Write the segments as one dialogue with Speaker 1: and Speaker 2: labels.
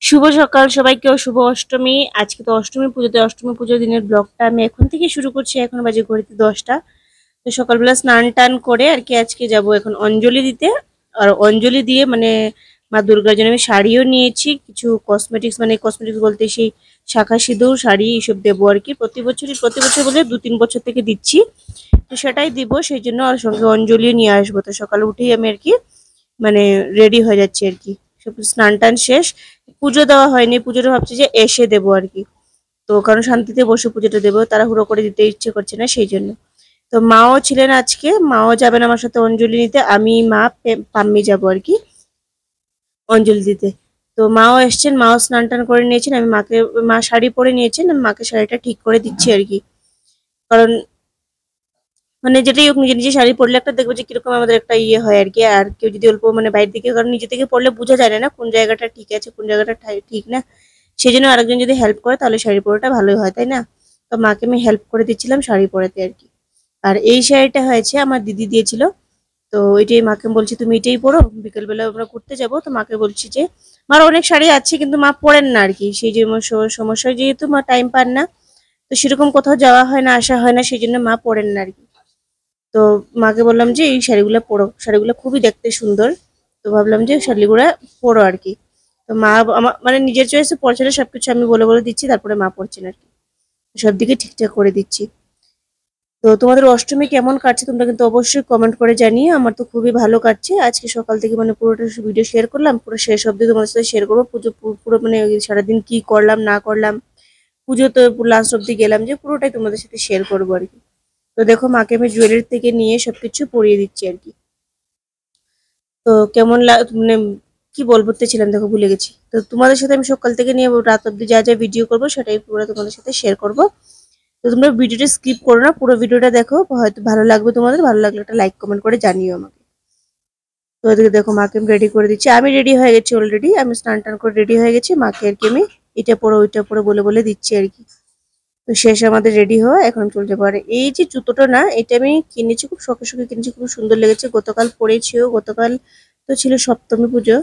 Speaker 1: শুভ সকাল সবাইকে ও শুভ অষ্টমী। আজকে তো অষ্টমী পুজোতে অষ্টমী পুজোর দিনের ব্লগটা আমি এখন থেকে শুরু করছি। এখন বাজে ঘড়িতে 10টা। তো সকালবেলা স্নান টান করে আর কি আজকে যাব এখন অঞ্জলি দিতে। আর অঞ্জলি দিয়ে মানে মা দুর্গার জন্য আমি শাড়িও নিয়েছি, কিছু কসমেটিক্স মানে কসমেটিক্স বলতে সেই শাঁখা সিঁদুর শাড়ি এইসব দেবো আর কি। প্রতি বছর বলে 2-3 বছর থেকে দিচ্ছি, তো সেটাই দিব সেই জন্য। আর সঙ্গে অঞ্জলিও নিয়ে আসবো। তো সকালে উঠেই আমি আর কি মানে রেডি হয়ে যাচ্ছি আর কি। সব স্নান টান শেষ, পুজো দেওয়া হয়নি, পুজোটা ভাবছি যে এসে দেবো আর কি। তো কারণ শান্তিতে বসে পুজোটা দেবো, তাড়াহুড়ো করে দিতে ইচ্ছে করছে না সেই জন্য। তো মাও ছিলেন আজকে, মাও যাবেন আমার সাথে অঞ্জলি নিতে, আমি মা পাম্মি যাবো আর কি অঞ্জলি দিতে। তো মাও এসছেন, মাও স্নান টান করে নিয়েছেন, আমি মাকে, মা শাড়ি পরে নিয়েছেন, আমি মাকে শাড়িটা ঠিক করে দিচ্ছি আর কি। কারণ মানে যেটাই হোক নিজে নিজে শাড়ি পরলে একটা দেখবো যে কিরকম আমাদের একটা ইয়ে হয় আর কি। আর কেউ যদি অল্প মানে বাইরের দিকে, কারণ নিজে থেকে পরলে বোঝা যায় না কোন জায়গাটা ঠিক আছে কোন জায়গাটা ঠিক না। সেই জন্য আরেকজন যদি হেল্প করে তাহলে শাড়ি পরাটা ভালোই হয়, তাই না? তো মাকে আমি হেল্প করে দিচ্ছিলাম শাড়ি পরাতে আর কি। আর এই শাড়িটা হয়েছে আমার দিদি দিয়েছিল। তো এটাই মাকে বলছি তুমি এটাই পরো, বিকেলবেলা আমরা ঘুরতে যাবো। তো মাকে বলছি যে মার অনেক শাড়ি আছে কিন্তু মা পরেন না আর কি, সেই যে সমস্যা, যেহেতু মা টাইম পান না, তো সেরকম কোথাও যাওয়া হয় না, আসা হয় না, সেই জন্য মা পরেন না আর কি। তো মাকে বললাম যে এই শাড়িগুলো পরো, শাড়িগুলো খুবই দেখতে সুন্দর। তো ভাবলাম যে শাড়িগুলো পরো আর কি। তো মা আমার মানে নিজের চয়েসে পড়ছে না, সবকিছু আমি বলে বলে দিচ্ছি, তারপরে মা পড়ছেন আর কি। সব দিকে ঠিকঠাক করে দিচ্ছি। তো তোমাদের অষ্টমী কেমন কাটছে তোমরা কিন্তু অবশ্যই কমেন্ট করে জানিয়ে। আমার তো খুবই ভালো কাটছে। আজকে সকাল থেকে মানে পুরোটা ভিডিও শেয়ার করলাম, পুরো শেষ অবধি তোমাদের সাথে শেয়ার করবো। পুজো পুরো মানে সারাদিন কি করলাম না করলাম, পুজো তো লাস্ট অবধি গেলাম যে পুরোটাই তোমাদের সাথে শেয়ার করবো আর কি। তো দেখো মাকে আমি জুয়েলারি থেকে নিয়ে সবকিছু পরিয়ে দিচ্ছি আর কি। তো কেমন মানে কি বলতেছিলাম দেখো ভুলে গেছি। তো তোমাদের সাথে আমি সকাল থেকে নিয়ে রাত অব্দি যা যা ভিডিও করবো সেটাই পুরো তোমাদের সাথে শেয়ার করবো। তো তোমরা ভিডিওটা স্কিপ করো না, পুরো ভিডিওটা দেখো, হয়তো ভালো লাগবে তোমাদের। ভালো লাগলে একটা লাইক কমেন্ট করে জানিও আমাকে। তো এদিকে দেখো মাকে আমি রেডি করে দিচ্ছি, আমি রেডি হয়ে গেছি অলরেডি, আমি স্নান টান করে রেডি হয়ে গেছি। মাকে আর কি আমি এটা পরো ওইটা পরো বলে বলে দিচ্ছি আর কি। তো শেষ আমাদের রেডি হওয়া, এখন আমি চলে যাবো। আর এই যে জুতোটা না, এটা আমি কিনেছি খুব শখে শখে কিনেছি, খুব সুন্দর লেগেছে। গতকাল পরেছিও, গতকাল তো ছিল সপ্তমী পুজো।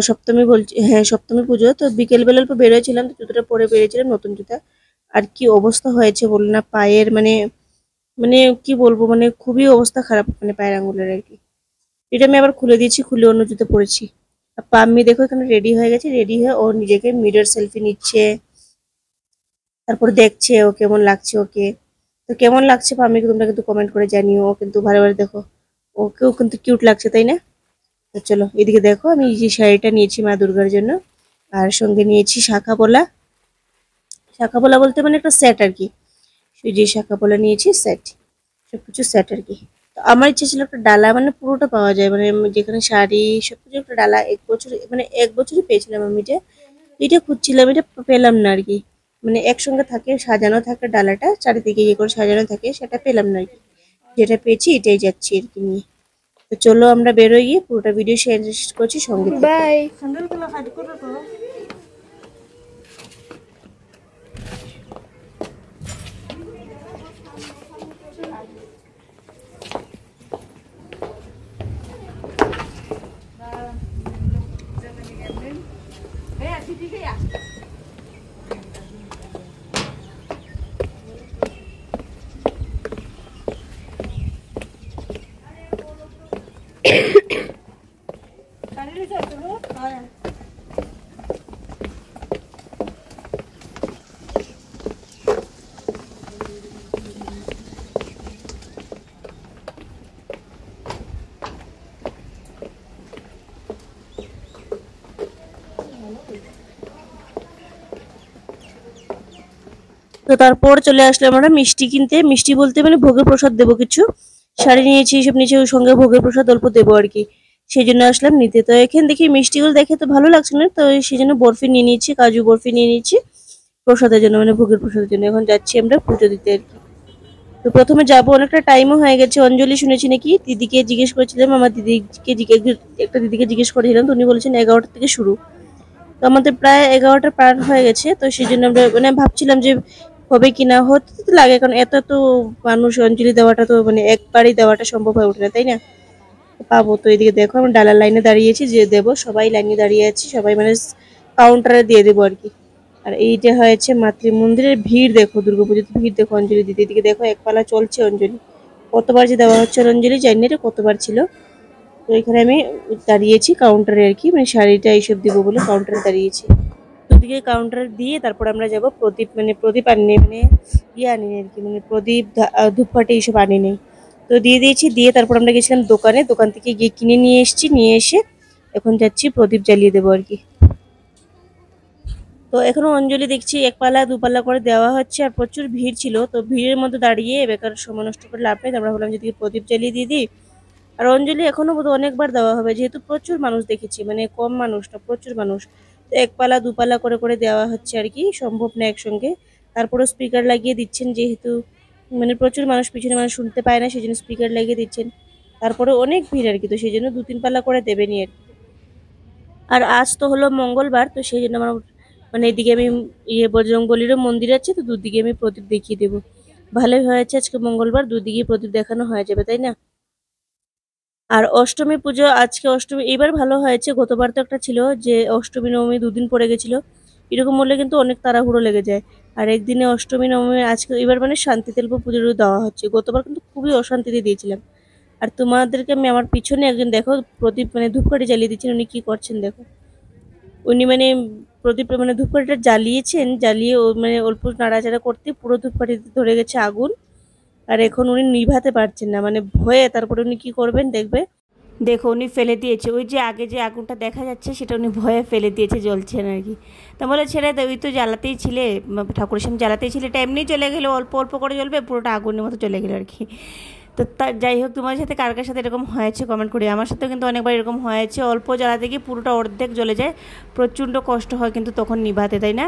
Speaker 1: সপ্তমী বলছি, হ্যাঁ সপ্তমী পুজো। তো বিকেল বেলা অল্প বেরোয়ছিলাম, তো জুতোটা পরে বেরিয়েছিলাম, নতুন জুতা। আর কি অবস্থা হয়েছে বল না পায়ের, মানে মানে কি বলবো, মানে খুবই অবস্থা খারাপ মানে পায়ের আঙুলের আর কি। এটা আমি আবার খুলে দিয়েছি, খুলে অন্য জুতো পরেছি। আর পাম্মি দেখো এখানে রেডি হয়ে গেছে, রেডি হয়ে ও নিজেকে মিরর সেলফি নিচ্ছে, তারপর দেখছে ও কেমন লাগছে ওকে। তো কেমন লাগছে পাম্মিকে তোমরা কিন্তু কমেন্ট করে জানিও। ও কিন্তু ভালো ভালো দেখো, ওকেও কিন্তু কিউট লাগছে, তাই না? তো চলো এদিকে দেখো আমি এই যে শাড়িটা নিয়েছি মা দুর্গার জন্য, আর সঙ্গে নিয়েছি শাখা পলা। শাখা পলা বলতে মানে একটা সেট আর কি। সেই যে শাখা পলা নিয়েছি সেট, সবকিছু সেট আর কি। তো আমার ইচ্ছে ছিল একটা ডালা, মানে পুরোটা পাওয়া যায়, মানে যেখানে শাড়ি সবকিছু একটা ডালা। 1 বছর মানে 1 বছরই পেয়েছিলাম আমি এটা। এটা খুঁজছিলাম, এটা পেলাম না আর কি। মানে একসঙ্গে থাকে, সাজানো থাকে ডালাটা, চারিদিকে ইয়ে করে সাজানো থাকে, সেটা পেলাম না আর কি। যেটা পেয়েছি এটাই যাচ্ছি আর কি নিয়ে। তো চলো আমরা বেরোই, গিয়ে পুরোটা ভিডিও শেয়ার করছি, সঙ্গে বাই। তো তারপর চলে আসলাম আমরা মিষ্টি কিনতে। মিষ্টি বলতে মানে ভোগের প্রসাদ দেবো কিছু, শাড়ি নিয়েছি সব নিচে, ওর সঙ্গে ভোগের প্রসাদ অল্প দেবো আর কি। সেই জন্য আসলাম নিতে। তো এখানে দেখি মিষ্টিগুলো দেখে তো ভালো লাগছে না, তো সেই জন্য বরফি নিয়ে নিয়েছি, কাজু বরফি নিয়ে নিয়েছি প্রসাদের জন্য, মানে ভোগের প্রসাদের জন্য। এখন যাচ্ছি আমরা পুজো দিতে আর কি। তো প্রথমে যাবো, অনেকটা টাইমও হয়ে গেছে। অঞ্জলি শুনেছি নাকি, দিদিকে জিজ্ঞেস করেছিলাম, আমার একটা দিদিকে জিজ্ঞেস করেছিলাম, তো উনি বলেছেন 11টা থেকে শুরু। তো আমাদের প্রায় 11টা পার হয়ে গেছে। তো সেই জন্য আমরা মানে ভাবছিলাম যে হবে কি না, হতে তো লাগে, কারণ এত এত মানুষ অঞ্জলি দেওয়াটা তো মানে একবারই দেওয়াটা সম্ভব হয়ে ওঠে না, তাই না? পাবো। তো এদিকে দেখো আমরা ডালার লাইনে দাঁড়িয়েছি যে দেবো, সবাই লাইনে দাঁড়িয়ে আছি, সবাই মানে কাউন্টারে দিয়ে দেবো আর কি। আর এইটা হয়েছে মাতৃ মন্দিরের ভিড় দেখো, দুর্গাপুজোতে ভিড় দেখো অঞ্জলি দিতে। এদিকে দেখো একপালা চলছে অঞ্জলি, কতবার যে দেওয়া হচ্ছে অঞ্জলি জানি না, এটা কতবার ছিল। তো এখানে আমি দাঁড়িয়েছি কাউন্টারে আর কি, মানে শাড়িটা এইসব দিব বলে কাউন্টারে দাঁড়িয়েছি। দুদিকে কাউন্টারে দিয়ে তারপর আমরা যাব প্রদীপ, মানে প্রদীপ আনি, মানে ইয়ে আনি আর কি, মানে প্রদীপ ধূপকাঠি এইসব আনি নেই। তো দিয়ে দিয়েছি, দিয়ে তারপর আমরা গেছিলাম দোকানে, দোকান থেকে গিয়ে কিনে নিয়ে এসেছি, নিয়ে এসে এখন যাচ্ছি প্রদীপ জ্বালিয়ে দেবো আর কি। তো এখনো অঞ্জলি দেখছি একপালা দুপালা করে দেওয়া হচ্ছে, আর প্রচুর ভিড় ছিল। তো ভিড়ের মধ্যে দাঁড়িয়ে বেকার সময় নষ্ট করে লাভ নেই, আমরা ভাবলাম যদি প্রদীপ জ্বালিয়ে দিয়ে দিই। আর অঞ্জলি এখনো বোধহয় অনেকবার দেওয়া হবে, যেহেতু প্রচুর মানুষ দেখেছি, মানে কম মানুষ না, প্রচুর মানুষ। তো একপালা দুপালা করে করে দেওয়া হচ্ছে আর কি, সম্ভব না একসঙ্গে। তারপরে স্পিকার লাগিয়ে দিচ্ছেন, যেহেতু মানে প্রচুর মানুষ, পিছনে মানুষ শুনতে পায় না, সেই জন্য স্পিকার লাগিয়ে দিচ্ছেন। তারপরে অনেক ভিড় আর কি, তো সেই জন্য 2-3 পালা করে দেবেনি আর কি। আর আজ তো হলো মঙ্গলবার, তো সেই জন্য আমার মানে এদিকে আমি বজরংবলীরও মন্দির আছে, তো দুদিকে আমি প্রদীপ দেখিয়ে দেবো। ভালোই হয়েছে, আজকে মঙ্গলবার, দুদিকে প্রদীপ দেখানো হয়ে যাবে, তাই না? আর অষ্টমী পুজো আজকে, অষ্টমী এবার ভালো হয়েছে, গতবার তো একটা ছিল যে অষ্টমী নবমী দুদিন পড়ে গেছিল, এরকম হলে কিন্তু অনেক তাড়াহুড়ো লেগে যায়। আর একদিনে অষ্টমী নবমী আজকে, এবার মানে শান্তিতে অল্প পুজোরও দেওয়া হচ্ছে, গতবার কিন্তু খুবই অশান্তিতে দিয়েছিলাম। আর তোমাদেরকে আমি, আমার পিছনে একজন দেখো প্রদীপ মানে ধূপকাঠি জ্বালিয়ে দিচ্ছেন, উনি কি করছেন দেখো। উনি মানে প্রদীপটা মানে ধূপকাঠিটা জ্বালিয়েছেন, জ্বালিয়ে মানে অল্প নাড়াচাড়া করতে পুরো ধূপকাঠিতে ধরে গেছে আগুন। আর এখন উনি নিভাতে পারছেন না, মানে ভয়ে। তারপরে উনি কি করবেন দেখবে, দেখো উনি ফেলে দিয়েছে, ওই যে আগে যে আগুনটা দেখা যাচ্ছে সেটা উনি ভয়ে ফেলে দিয়েছে, জ্বলছে না আর কি। তা বলে ছেড়ে দে, ওই তো জ্বালাতেই ছিলে, ঠাকুরের সামনে জ্বালাতেই ছিলে, এটা এমনি চলে গেলো, অল্প অল্প করে জ্বলবে, পুরোটা আগুনের মতো চলে গেলো আর কি। তো যাই হোক, তোমার সাথে কার কার সাথে এরকম হয়েছে কমেন্ট করি। আমার সাথেও কিন্তু অনেকবার এরকম হয়েছে, অল্প জ্বালাতে গিয়ে পুরোটা অর্ধেক জ্বলে যায়, প্রচণ্ড কষ্ট হয় কিন্তু তখন নিভাতে, তাই না?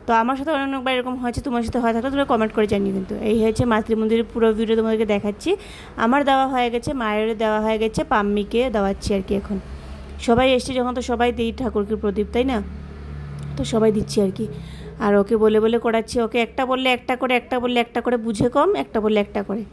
Speaker 1: তো আমার সাথে অনেকবার এরকম হয়েছে, তোমার সাথে হয়ে থাকলে তোমরা কমেন্ট করে জানিও। কিন্তু এই হয়েছে মাতৃ মন্দিরের পুরো ভিডিও তোমাদেরকে দেখাচ্ছি। আমার দেওয়া হয়ে গেছে, মায়ের দেওয়া হয়ে গেছে, পাম্মিকে দেওয়াচ্ছি আর কি। এখন সবাই এসছে যখন, তো সবাই দিই ঠাকুরকে প্রদীপ, তাই না? তো সবাই দিচ্ছি আর কি। আর ওকে বলে বলে করাচ্ছি, ওকে একটা বললে একটা করে, একটা বললে একটা করে, বুঝে কম, একটা বললে একটা করে।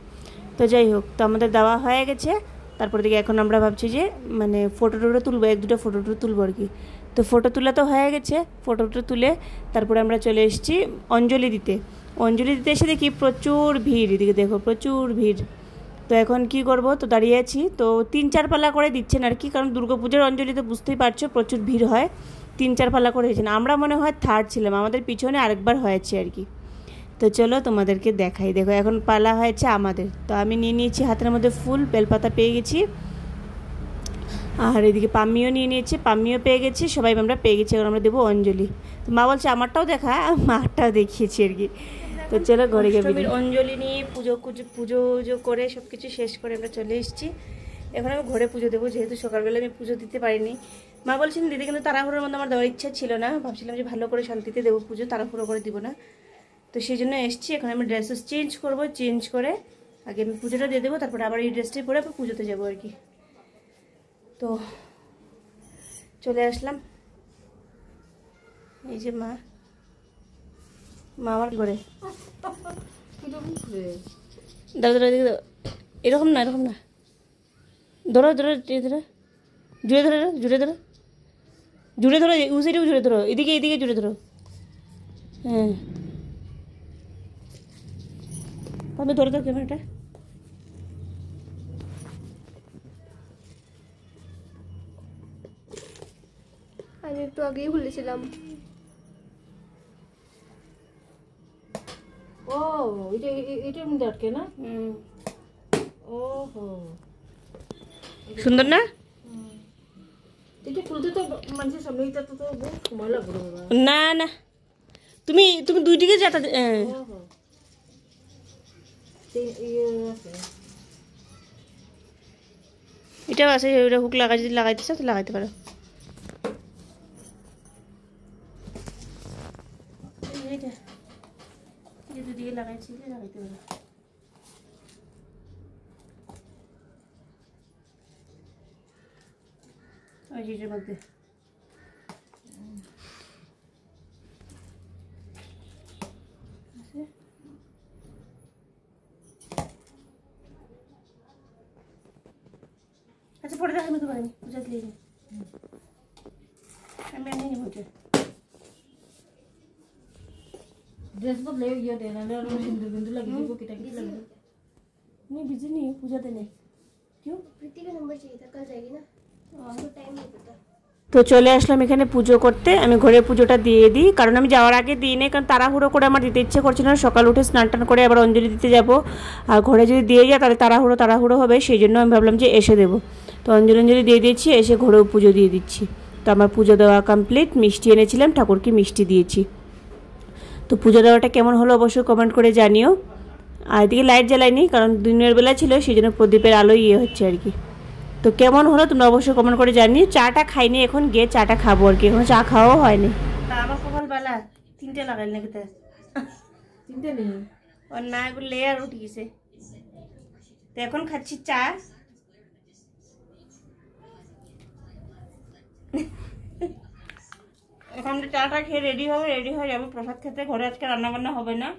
Speaker 1: তো যাই হোক, তো আমাদের দেওয়া হয়ে গেছে। তারপর দিকে এখন আমরা ভাবছি যে মানে ফটো টোটো তুলবো, 1-2টা ফটো টোটো তুলবো আর কি। তো ফটো তোলা তো হয়ে গেছে, ফটো টোটো তুলে তারপরে আমরা চলে এসেছি অঞ্জলি দিতে। অঞ্জলি দিতে এসে দেখি প্রচুর ভিড়, এদিকে দেখো প্রচুর ভিড়। তো এখন কি করব, তো দাঁড়িয়ে আছি। তো 3-4 পালা করে দিচ্ছেন আর কি, কারণ দুর্গাপূজার অঞ্জলি তো বুঝতেই পারছো প্রচুর ভিড় হয়। 3-4 পালা করে দিয়েছেন, আমরা মনে হয় থার্ড ছিলাম, আমাদের পিছনে আরেকবার হয়েছে আর কি। তো চলো তোমাদেরকে দেখাই, দেখো এখন পালা হয়েছে আমাদের। তো আমি নিয়ে নিয়েছি হাতের মধ্যে ফুল, বেলপাতা পেয়ে গেছি, আর এদিকে পাম্মিও নিয়ে নিয়েছি, পাম্মিও পেয়ে গেছি, সবাই আমরা পেয়ে গেছি। এখন আমরা দেবো অঞ্জলি। তো মা বলছে আমারটাও দেখা, মারটাও দেখিয়েছি আর কি। তো চলো ঘরে গিয়ে অঞ্জলি নিয়ে পুজো পুজো করে সব কিছু শেষ করে আমরা চলে এসেছি। এখন আমি ঘরে পুজো দেবো, যেহেতু সকালবেলা আমি পুজো দিতে পারিনি। মা বলছেন দিদি, কিন্তু তাড়াহুড়োর মধ্যে আমার দেওয়ার ইচ্ছা ছিল না, ভাবছিলাম যে ভালো করে শান্তিতে দেবো পুজো, তাড়াহুড়ো করে দিব না। তো সেই জন্য এসেছি। এখন আমি ড্রেস চেঞ্জ করবো, চেঞ্জ করে আগে আমি পুজোটা দিয়ে দেবো, তারপরে আবার এই ড্রেসটাই পরে আবার পুজোতে যাবো আর কি। তো চলে আসলাম, এই যে মা আমার ঘরে। দাও দাও, এদিকে দাও, এরকম না, এরকম না, ধরো ধরো ধরো, জুড়ে ধরো, জুড়ে ধরো, জুড়ে ধরো, উসিটাও জুড়ে ধরো, এদিকে এদিকে জুড়ে ধরো। হ্যাঁ, আমি ধরে দাও ক্যামেরাটা।
Speaker 2: আমি একটু আগেই ভুলেছিলাম।
Speaker 3: ও এটা এটার মধ্যে আটকে না? ওহো,
Speaker 1: সুন্দর না?
Speaker 3: এটা খুলতে তো মানুষের সামনে তো বহুত সময় লাগবে বাবা।
Speaker 1: না না, তুমি তুমি দুইটিকে যেতে।
Speaker 3: ওহো, আছে
Speaker 1: এটাও আছে, ওটা হুক লাগাই, যদি লাগাইতে চাও তো লাগাইতে পারো। এইটা এই দুদিকে লাগাইছি, লাগাইতে পারো। ওই যেটার মধ্যে আচ্ছা, পরে দেখাতে পারি পূজা দিয়ে আমি আনিয়ে নেবো।
Speaker 3: ड्रेस बदले ये देना ले और सिंदूर बिंदु लगी थी वो कितना कितना लगी
Speaker 1: नहीं बिजी नहीं हूँ, पूजा देने। क्यों?
Speaker 2: प्रीति का नंबर चाहिए था, कल जाएगी ना, उसको टाइम नहीं पता।
Speaker 1: তো চলে আসলাম এখানে পুজো করতে। আমি ঘরে পুজোটা দিয়ে দিই, কারণ আমি যাওয়ার আগে দিই না, কারণ তাড়াহুড়ো করে আমার দিতে ইচ্ছে করছিল না। সকাল উঠে স্নান টান করে আবার অঞ্জলি দিতে যাব, আর ঘরে যদি দিয়ে যায় তাহলে তাড়াহুড়ো হবে, সেই জন্য আমি ভাবলাম যে এসে দেবো। তো অঞ্জলি দিয়ে দিয়েছি, এসে ঘরেও পুজো দিয়ে দিচ্ছি। তো আমার পুজো দেওয়া কমপ্লিট। মিষ্টি এনেছিলাম, ঠাকুরকে মিষ্টি দিয়েছি। তো পুজো দেওয়াটা কেমন হলো অবশ্যই কমেন্ট করে জানিও। আর এদিকে লাইট জ্বালাইনি, কারণ দিনের বেলা ছিল, সেই জন্য প্রদীপের আলো হচ্ছে আর কি। তো কেমন হলো তোমরা অবশ্যই কমেন্ট করে জানিও। চাটা খাইনি, এখন গিয়ে চাটা খাবো আর কি, এখন চা খাওয়াও হয়নি। আমার কপাল বালা 3টে লাগাইল নাকি তা
Speaker 3: 3টে নেই
Speaker 1: আর না, এগুলো লেয়ার উঠে গেছে। তো এখন খাচ্ছি চা। এখন চাটা খেয়ে রেডি হয়ে যাবো প্রসাদ খেতে। ঘরে আজকে রান্না বান্না হবে না,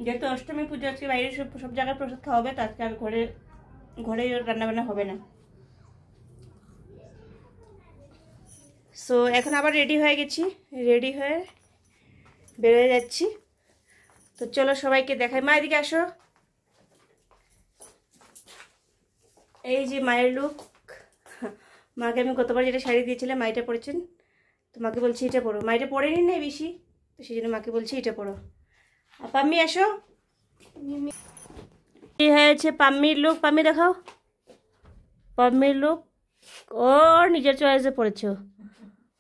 Speaker 1: যেহেতু অষ্টমী পুজো, আজকে বাইরে সব জায়গায় প্রসাদ খাওয়া হবে, তো আজকে আর ঘরে রান্নাবান্না হবে না। সো এখন আবার রেডি হয়ে গেছি, রেডি হয়ে বেরোয় যাচ্ছি। তো চলো সবাইকে দেখাই। মা এদিকে আসো। এই যে মায়ের লুক। মাকে আমি গতবার যেটা শাড়ি দিয়েছিলাম, মা এটা পরেছেন, তো মাকে বলছি এটা পরো। মা এটা পরেনি না বেশি, তো সেই জন্য মাকে বলছি এটা পরো। আর পাম্মি আসো। এই হয়েছে পাম্মির লুক। পাম্মি দেখাও পাম্মির লুক। ওর নিজের চয়েসে পড়েছো,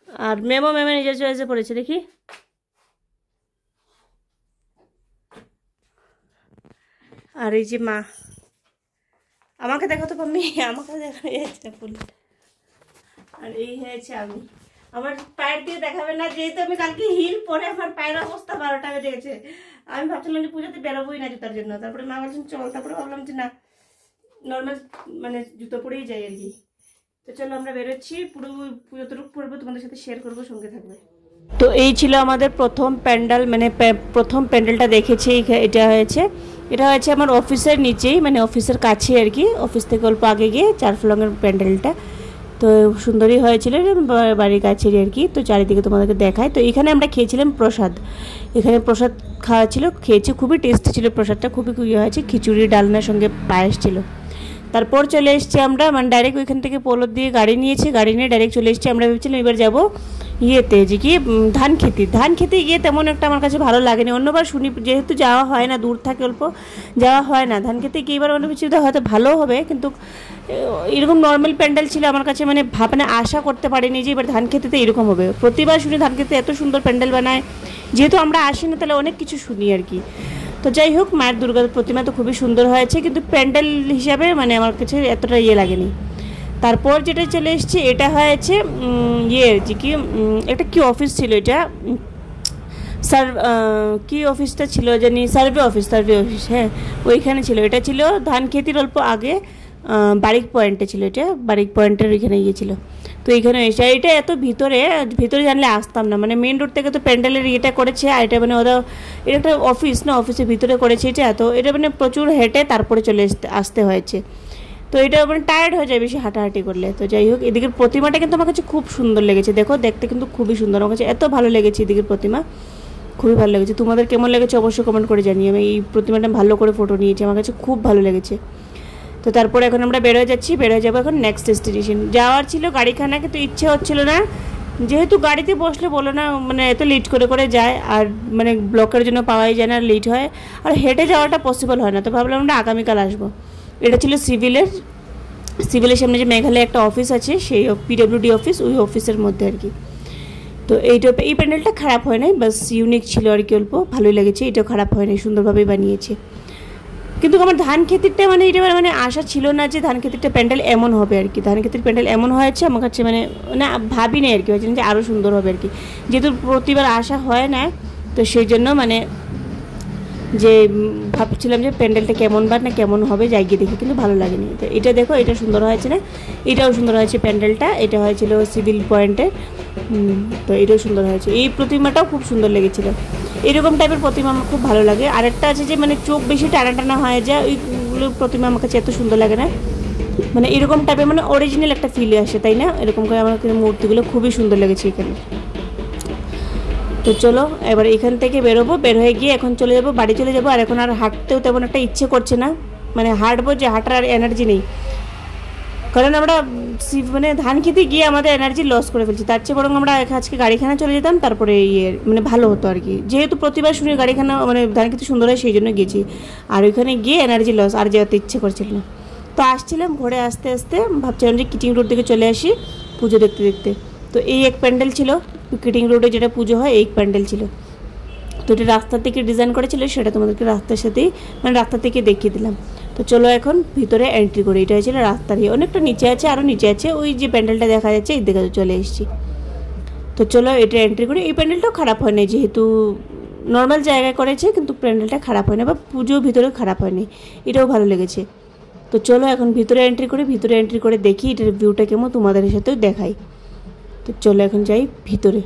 Speaker 1: আর ম্যামও নিজের চয়েসে পড়েছে। দেখি আর এই যে মা। আমাকে দেখো তো পাম্মি, আমাকে দেখা যাচ্ছে ফুল। আর এই হয়েছে আমি। আমার পায়ের দিয়ে দেখাবে না, যেহেতু আমি কালকে হিল পরে আমার পায়ের অবস্থা 12টা বেজে গেছে। আমি ভাবছিলাম যে পুজোতে বেরোবোই না জুতার জন্য, তারপরে মা বলছেন চল, তারপরে ভাবলাম যে না, নর্মাল মানে জুতো পরেই যাই আর কি। তো চলো আমরা বেরোচ্ছি, পুরো পুজোতটুকু পরবো, তোমাদের সাথে শেয়ার করবো, সঙ্গে থাকবে। তো এই ছিল আমাদের প্রথম প্যান্ডেল, মানে প্রথম প্যান্ডেলটা দেখেছি। এটা হয়েছে আমার অফিসের নিচেই, মানে অফিসের কাছে আর কি, অফিস থেকে অল্প আগে গিয়ে 4 ফ্লোরের প্যান্ডেলটা। তো সুন্দরই হয়েছিল, বাড়ির কাছেরই আর কি। তো চারিদিকে তোমাদেরকে দেখায়। তো এখানে আমরা খেয়েছিলাম প্রসাদ, এখানে প্রসাদ খাওয়া ছিল, খেয়েছি, খুবই টেস্টি ছিল প্রসাদটা, খুবই হয়েছে। খিচুড়ি ডালনার সঙ্গে পায়েস ছিল। তারপর চলে এসেছি আমরা, মানে ডাইরেক্ট ওইখান থেকে পোলো দিয়ে গাড়ি নিয়ে ডাইরেক্ট চলে এসেছি। আমরা ভেবেছিলাম এবার যাবো ইয়েতে, যে কি ধান খেতে গিয়ে তেমন একটা আমার কাছে ভালো লাগেনি। অন্যবার শুনি, যেহেতু যাওয়া হয় না, দূর থাকে অল্প, যাওয়া হয় না। ধান খেতে গিয়ে এবার অন্য কিছু হয়তো ভালো হবে, কিন্তু এরকম নর্মাল প্যান্ডেল ছিল আমার কাছে, মানে আশা করতে পারিনি যে এবার ধান খেতেতে এরকম হবে। প্রতিবার শুনি ধান খেতে এত সুন্দর প্যান্ডেল বানায়, যেহেতু আমরা আসি না তাহলে অনেক কিছু শুনি আর কি। তো যাই হোক, মায়ের দুর্গা প্রতিমা তো খুবই সুন্দর হয়েছে, কিন্তু প্যান্ডেল হিসাবে মানে আমার কাছে এতটা লাগেনি। তারপর যেটা চলে এসেছি, এটা হয়েছে যে কি একটা কি অফিস ছিল, এটা কি অফিসটা ছিল জানি, সার্ভে অফিস, হ্যাঁ ওইখানে ছিল। এটা ছিল ধান খেতির অল্প আগে, বারিক পয়েন্টে ছিল, এটা বারিক পয়েন্টের ওইখানে গিয়েছিল। তো এইখানে এসে এটা এত ভিতরে জানলে আসতাম না, মানে মেন রোড থেকে তো প্যান্ডেলের ইয়েটা করেছে, আর এটা মানে এটা একটা অফিস না, অফিসের ভিতরে করেছে এটা। তো এটা মানে প্রচুর হেঁটে তারপরে আসতে হয়েছে। তো এটা মানে টায়ার্ড হয়ে যায় বেশি হাঁটাহাঁটি করলে। তো যাই হোক, এদিকের প্রতিমাটা কিন্তু আমার কাছে খুব সুন্দর লেগেছে, দেখো দেখতে কিন্তু খুবই সুন্দর, আমার কাছে এত ভালো লেগেছে এদিকের প্রতিমা, খুবই ভালো লেগেছে। তোমাদের কেমন লেগেছে অবশ্যই কমেন্ট করে জানিয়ে। আমি এই প্রতিমাটা ভালো করে ফটো নিয়েছি, আমার কাছে খুব ভালো লেগেছে। তো তারপরে এখন আমরা বেরোয় যাবো এখন নেক্সট ডেস্টিনেশন। যাওয়ার ছিল গাড়িখানা, কিন্তু ইচ্ছে হচ্ছিল না, যেহেতু গাড়িতে বসলে বলো না মানে এত লেট করে যায়, আর মানে ব্লকের জন্য পাওয়াই যায় না, লেট হয়, আর হেঁটে যাওয়াটা পসিবল হয় না। তো ভাবলাম আমরা আগামীকাল আসবো। এটা ছিল সিভিলের সামনে যে মেঘালয় একটা অফিস আছে, সেই পিডব্লিউডি অফিস, ওই অফিসের মধ্যে আর কি। তো এই প্যান্ডেলটা খারাপ হয় নাই, বাস ইউনিক ছিল আর কি, অল্প ভালোই লেগেছে। এটাও খারাপ হয় নাই, সুন্দরভাবেই বানিয়েছে। কিন্তু আমার ধান খেতিরটা মানে এটা মানে আশা ছিল না যে ধান খেতিরটা প্যান্ডেল এমন হবে আর কি। ধান খেতির প্যান্ডেল এমন হয়েছে আমার কাছে, মানে ভাবি নাই আর কি, হয়েছে যে আরও সুন্দর হবে আর কি, যেহেতু প্রতিবার আশা হয় না। তো সেই জন্য মানে যে ভাবছিলাম যে প্যান্ডেলটা কেমন হবে, যাই গিয়ে দেখি, কিন্তু ভালো লাগেনি। তো এটা দেখো, এটা সুন্দর হয়েছে না, এটাও সুন্দর হয়েছে প্যান্ডেলটা। এটা হয়েছিল সিভিল পয়েন্টের, তো এটাও সুন্দর হয়েছে। এই প্রতিমাটাও খুব সুন্দর লেগেছিলো। এরকম টাইপের প্রতিমা আমার খুব ভালো লাগে। আরেকটা আছে যে মানে চোখ বেশি টানা হয়ে যায়, ওইগুলো প্রতিমা আমার কাছে এত সুন্দর লাগে না, মানে এরকম টাইপের মানে অরিজিনাল একটা ফিল আসে, তাই না? এরকম করে আমার মূর্তিগুলো খুবই সুন্দর লেগেছে এখানে। তো চলো এবার এখান থেকে বেরোবো, বের হয়ে গিয়ে এখন চলে যাবো, বাড়ি চলে যাবো। আর এখন আর হাঁটতেও তেমন একটা ইচ্ছে করছে না, মানে হাঁটবো যে হাঁটার আর এনার্জি নেই, কারণ আমরা মানে ধান খেতে গিয়ে আমাদের এনার্জি লস করে ফেলছি। তার চেয়ে বরং আমরা আজকে গাড়িখানা চলে যেতাম, তারপরে মানে ভালো হতো আর কি। যেহেতু প্রতিবার শুনি গাড়িখানা মানে ধান খেতে সুন্দর হয়, সেই জন্য গেছি। আর ওইখানে গিয়ে এনার্জি লস, আর যেতে ইচ্ছে করছিল না। তো আসছিলাম ঘুরে আসতে আসতে ভাবছিলাম যে কিটিং রোড থেকে চলে আসি পুজো দেখতে দেখতে। তো এই এক প্যান্ডেল ছিল কিটিং রোডে যেটা পুজো হয়, এই প্যান্ডেল ছিল। তো এটা রাস্তার থেকে ডিজাইন করেছিল, সেটা তোমাদেরকে রাস্তার সাথেই মানে রাস্তা থেকে দেখিয়ে দিলাম। তো চলো এখন ভিতরে এন্ট্রি করি। এটা হয়েছিল রাস্তার অনেকটা নিচে আছে, আরও নিচে আছে, ওই যে প্যান্ডেলটা দেখা যাচ্ছে এই দিকে চলে এসেছি। তো চলো এটা এন্ট্রি করি। এই প্যান্ডেলটাও খারাপ হয়নি, যেহেতু নর্মাল জায়গায় করেছে, কিন্তু প্যান্ডেলটা খারাপ হয়নি বা পুজো ভিতরেও খারাপ হয়নি, এটাও ভালো লেগেছে। তো চলো এখন ভিতরে এন্ট্রি করি। ভিতরে এন্ট্রি করে দেখি এটার ভিউটা কেমন, তোমাদের সাথেও দেখাই। তো চলো এখন যাই ভিতরে।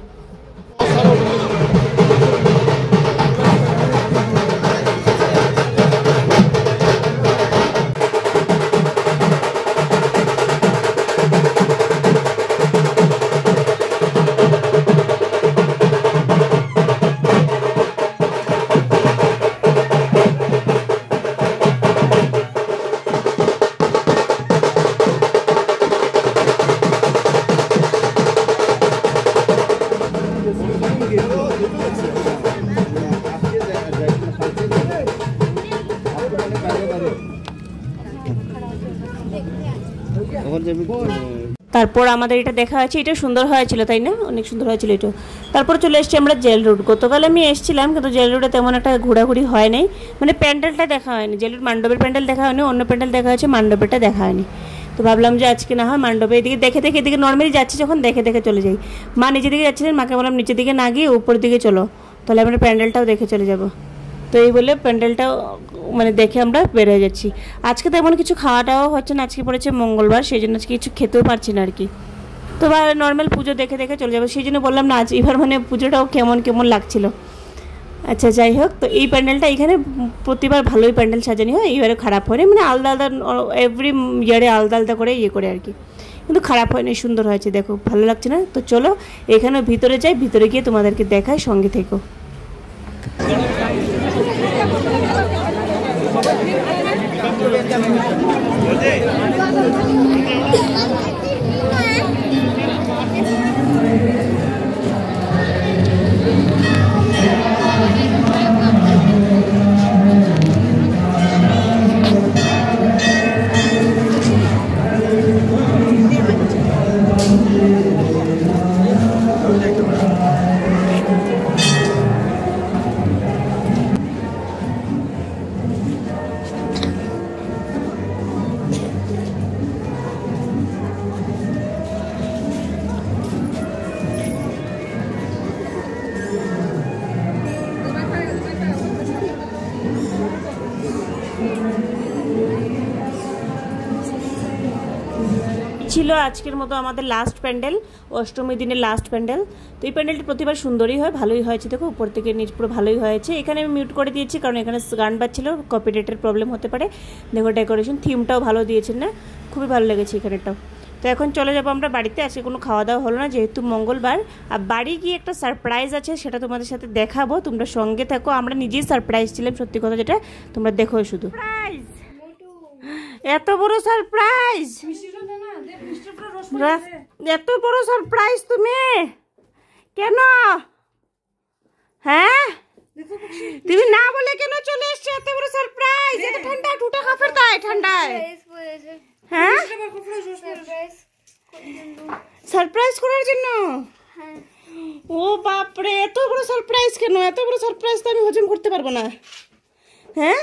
Speaker 1: তারপর আমাদের এটা দেখা আছে, এটা সুন্দর হয়েছিল তাই না, অনেক সুন্দর হয়েছিল এটা। তারপর চলে এসেছি আমরা জেল রোড। গতকাল আমি এসেছিলাম, কিন্তু জেল রোডে তেমন একটা ঘোরাঘুরি হয় নাই, মানে প্যান্ডেলটা দেখা হয়নি। জেল রোড মণ্ডপের প্যান্ডেল দেখা হয়নি, অন্য প্যান্ডেল দেখা হয়েছে, মণ্ডপেরটা দেখা হয়নি। তো ভাবলাম যে আজকে না হয় মণ্ডপে এদিকে দেখে দেখে, এদিকে নর্মালি যাচ্ছি যখন দেখে দেখে চলে যাই। মা নিচের দিকে যাচ্ছিলেন, মাকে বললাম নিচের দিকে না গিয়ে উপরের দিকে চলো, তাহলে আমরা প্যান্ডেলটাও দেখে চলে যাব। তো এই বলে প্যান্ডেলটাও মানে দেখে আমরা বের হয়ে যাচ্ছি। আজকে তেমন কিছু খাওয়া দাওয়া হচ্ছে না, আজকে পড়েছে মঙ্গলবার, সেই জন্য আজকে কিছু খেতেও পারছি না আর কি। তো নর্মাল পুজো দেখে দেখে চলে যাবো, সেই জন্য বললাম না আজ এবার মানে পুজোটাও কেমন কেমন লাগছিল। আচ্ছা যাই হোক, তো এই প্যান্ডেলটা এখানে প্রতিবার ভালোই প্যান্ডেল সাজানি হয়, এবারে খারাপ হয়নি, মানে আলাদা আলাদা এভরি ইয়ারে আলাদা আলাদা করে করে আর কি, কিন্তু খারাপ হয়নি, সুন্দর হয়েছে, দেখো ভালো লাগছে না। তো চলো এখানে ভিতরে যাই, ভিতরে গিয়ে তোমাদেরকে দেখাই, সঙ্গে থেকো। ছিল আজকের মতো আমাদের লাস্ট প্যান্ডেল, অষ্টমীর দিনের লাস্ট প্যান্ডেল। তো এই প্যান্ডেলটি প্রতিবার সুন্দরই হয়, ভালোই হয়েছে, দেখো উপর থেকে নিচ পুরো ভালোই হয়েছে। এখানে আমি মিউট করে দিয়েছি কারণ এখানে গান বাজছিল, কপিরাইটের প্রবলেম হতে পারে। দেখো ডেকোরেশন থিমটাও ভালো দিয়েছেন না, খুবই ভালো লেগেছে এখানেটাও। তো এখন চলে যাবো আমরা বাড়িতে। আজকে কোনো খাওয়া দাওয়া হলো না যেহেতু মঙ্গলবার, আর বাড়ি গিয়ে একটা সারপ্রাইজ আছে, সেটা তোমাদের সাথে দেখাবো, তোমরা সঙ্গে থাকো। আমরা নিজেই সারপ্রাইজ ছিলাম, সত্যি কথা যেটা, তোমরা দেখো শুধু। এত বড় সারপ্রাইজ, এত বড় সারপ্রাইজ তুমি কেন? হ্যাঁ তুমি না বলে কেন চলে এসছো? এত বড় সারপ্রাইজ, এত ঠান্ডা ঠুটা কাফের তাই ঠান্ডায়। হ্যাঁ সারপ্রাইজ করার জন্য। ও বাপরে, এত বড় সারপ্রাইজ কেন? এত বড় সারপ্রাইজ তো আমি হজম করতে পারবো না। হ্যাঁ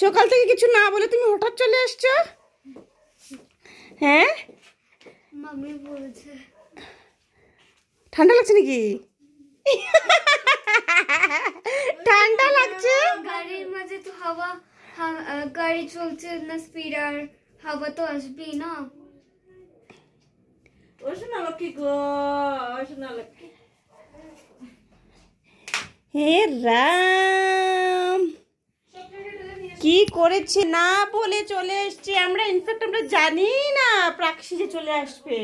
Speaker 1: সকাল থেকে কিছু না বলে তুমি হঠাৎ চলে এসছো? হ্যাঁ
Speaker 2: মাম্মি বলছে
Speaker 1: ঠান্ডা লাগছে নাকি? ঠান্ডা লাগছে,
Speaker 2: গাড়ির মাঝে তো হাওয়া, গাড়ি চলছে না স্পিড, আর হাওয়া তো আসবেই না।
Speaker 1: ও শোনা লক্ষ্মী গো, ও শোনা লক্ষ্মী। হে রাম, কি করেছে না বলে চলে এসছে আমরা। ইনফ্যাক্ট আমরা জানি না প্রাক্সি যে চলে আসবে,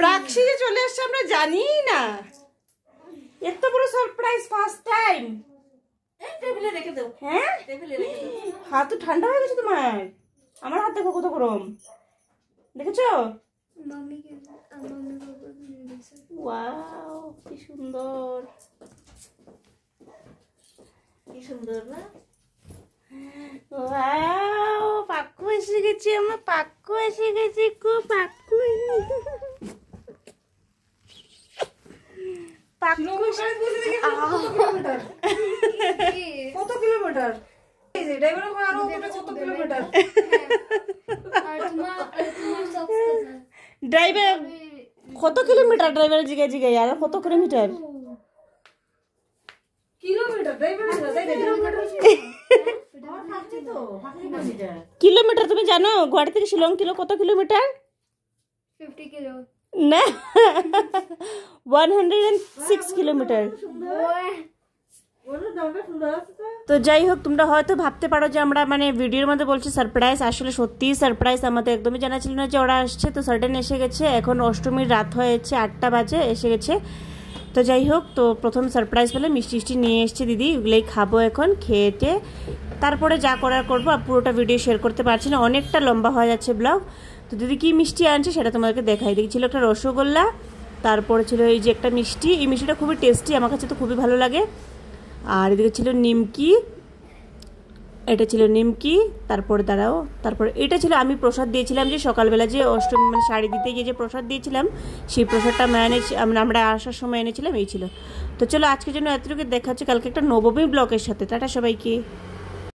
Speaker 1: প্রাক্সি যে চলে আসছে আমরা জানি না। এত বড় সারপ্রাইজ ফার্স্ট টাইম।
Speaker 3: টেবিলে রেখে দাও,
Speaker 1: হ্যাঁ
Speaker 3: টেবিলে রেখে দাও।
Speaker 1: হাত তো ঠান্ডা হয়ে গেছে তোমার। আমার হাত দেখো কত গরম, দেখেছো?
Speaker 2: मम्मी के मम्मी पापा को नहीं देख सकते।
Speaker 1: ওয়াও কি সুন্দর,
Speaker 3: কি সুন্দর না?
Speaker 1: ওয়াও পাক্কু এসে গেছে, আমার পাক্কু এসে গেছে, পাক্কু পাক্কু
Speaker 3: কত কিলোমিটার? এই যে ড্রাইভার আরো কত কিলোমিটার?
Speaker 2: और तुम्हारा सॉक्स कैसा?
Speaker 1: ড্রাইভার কত কিলোমিটার? ড্রাইভারের জিগায় জিগায় আর কত কিলোমিটার?
Speaker 3: কিলোমিটার ড্রাইভার কিলোমিটার হাঁটছি তো, হাঁটছি কিলোমিটার।
Speaker 1: কিলোমিটার তুমি জানো গুয়াহাটি থেকে শিলং কত কিলোমিটার?
Speaker 2: 50 किलो।
Speaker 1: না 106 কিলোমিটার।
Speaker 3: বলো দামটা সুন্দর আছে তো।
Speaker 1: তো যাই হোক, তোমরা হয়তো ভাবতে পারো যে আমরা মানে ভিডিওর মধ্যে বলছি সারপ্রাইজ, আসলে সত্যিই সারপ্রাইজ। আমাদের একদমই জানা ছিল না যে ওরা আসছে, তো সাডেন এসে গেছে। এখন অষ্টমীর রাত হয়েছে, 8টা বাজে এসে গেছে। তো যাই হোক, তো প্রথম সারপ্রাইজ পেলে মিষ্টি নিয়ে এসছে দিদি, ওগুলোই খাবো এখন, খেয়েটে তারপরে যা করার করবো। আর পুরোটা ভিডিও শেয়ার করতে পারছি না, অনেকটা লম্বা হয়ে যাচ্ছে ব্লগ। তো দিদি কি মিষ্টি আনছে সেটা তোমাদেরকে দেখাই। দেখি ছিল একটা রসগোল্লা, তারপরে ছিল এই যে একটা মিষ্টি, এই মিষ্টিটা খুবই টেস্টি, আমার কাছে তো খুবই ভালো লাগে। আর এদিকে ছিল নিমকি, এটা ছিল নিমকি। তারপরে দাঁড়াও, তারপরে এটা ছিল আমি প্রসাদ দিয়েছিলাম যে সকালবেলা যে অষ্টমী মানে শাড়ি দিতে গিয়ে যে প্রসাদ দিয়েছিলাম, সেই প্রসাদটা আমরা আসার সময় এনেছিলাম, এই ছিল। তো চলো আজকের জন্য এতটুকু, দেখা হচ্ছে কালকে একটা নবমী ব্লগের সাথে। টাটা সবাইকে।